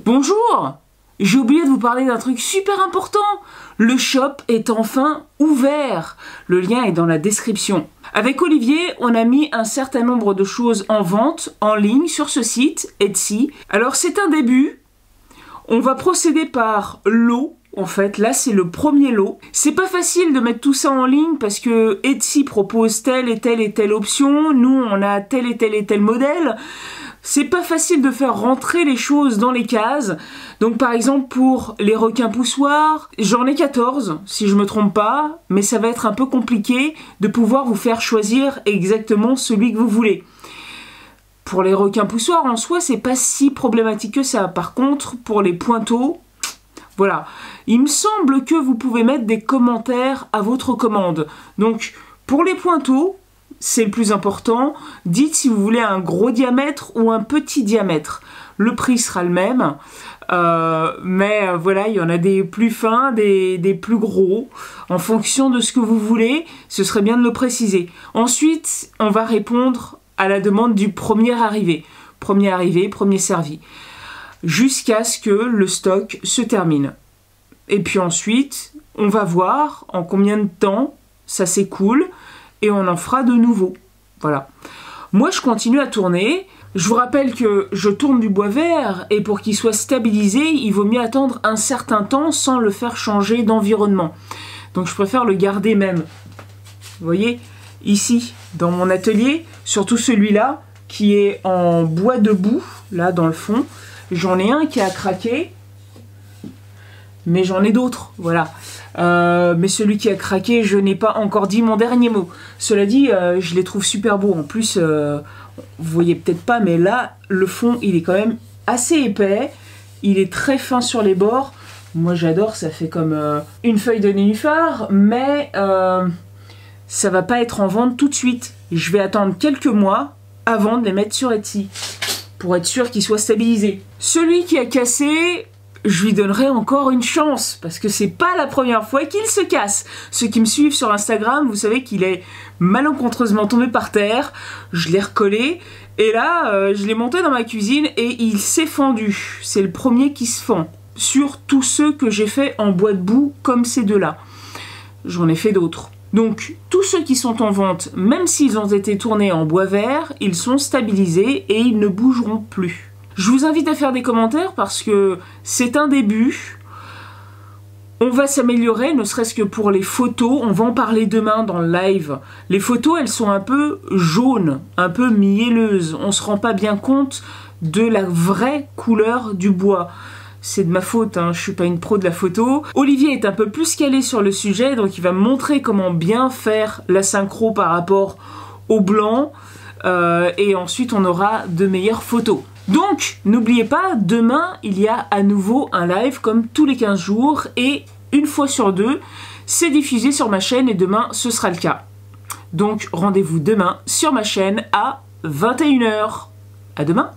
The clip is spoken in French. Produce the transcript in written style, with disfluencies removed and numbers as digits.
Bonjour! J'ai oublié de vous parler d'un truc super important. Le shop est enfin ouvert. Le lien est dans la description. Avec Olivier, on a mis un certain nombre de choses en vente, en ligne, sur ce site, Etsy. Alors c'est un début. On va procéder par lot. En fait, là, c'est le premier lot. C'est pas facile de mettre tout ça en ligne parce que Etsy propose telle et telle option. Nous, on a tel et tel modèle. C'est pas facile de faire rentrer les choses dans les cases. Donc par exemple pour les requins poussoirs, j'en ai 14 si je me trompe pas, mais ça va être un peu compliqué de pouvoir vous faire choisir exactement celui que vous voulez. Pour les requins poussoirs en soi, c'est pas si problématique que ça. Par contre, pour les pointeaux, voilà. Il me semble que vous pouvez mettre des commentaires à votre commande. Donc pour les pointeaux, c'est le plus important. Dites si vous voulez un gros diamètre ou un petit diamètre. Le prix sera le même. Mais voilà, il y en a des plus fins, des plus gros. En fonction de ce que vous voulez, ce serait bien de le préciser. Ensuite, on va répondre à la demande du premier arrivé. Premier arrivé, premier servi. Jusqu'à ce que le stock se termine. Et puis ensuite, on va voir en combien de temps ça s'écoule. Et on en fera de nouveau. Voilà. Moi, je continue à tourner. Je vous rappelle que je tourne du bois vert et pour qu'il soit stabilisé, il vaut mieux attendre un certain temps sans le faire changer d'environnement. Donc, je préfère le garder même. Vous voyez, ici, dans mon atelier, surtout celui-là, qui est en bois debout, là, dans le fond. J'en ai un qui a craqué. Mais j'en ai d'autres, voilà. Mais celui qui a craqué, je n'ai pas encore dit mon dernier mot. Cela dit, je les trouve super beaux. En plus, vous voyez peut-être pas, mais là, le fond, il est quand même assez épais. Il est très fin sur les bords. Moi, j'adore, ça fait comme une feuille de nénuphar, mais ça va pas être en vente tout de suite. Je vais attendre quelques mois avant de les mettre sur Etsy, pour être sûr qu'ils soient stabilisés. Celui qui a cassé, je lui donnerai encore une chance, parce que c'est pas la première fois qu'il se casse. Ceux qui me suivent sur Instagram, vous savez qu'il est malencontreusement tombé par terre, je l'ai recollé, et là, je l'ai monté dans ma cuisine et il s'est fendu. C'est le premier qui se fend, sur tous ceux que j'ai fait en bois de boue, comme ces deux-là. J'en ai fait d'autres. Donc, tous ceux qui sont en vente, même s'ils ont été tournés en bois vert, ils sont stabilisés et ils ne bougeront plus. Je vous invite à faire des commentaires parce que c'est un début. On va s'améliorer, ne serait-ce que pour les photos. On va en parler demain dans le live. Les photos, elles sont un peu jaunes, un peu mielleuses. On ne se rend pas bien compte de la vraie couleur du bois. C'est de ma faute, hein, je ne suis pas une pro de la photo. Olivier est un peu plus calé sur le sujet, donc il va me montrer comment bien faire la synchro par rapport au blanc. Et ensuite, on aura de meilleures photos. Donc, n'oubliez pas, demain, il y a à nouveau un live comme tous les 15 jours et une fois sur deux, c'est diffusé sur ma chaîne et demain, ce sera le cas. Donc, rendez-vous demain sur ma chaîne à 21 h. À demain!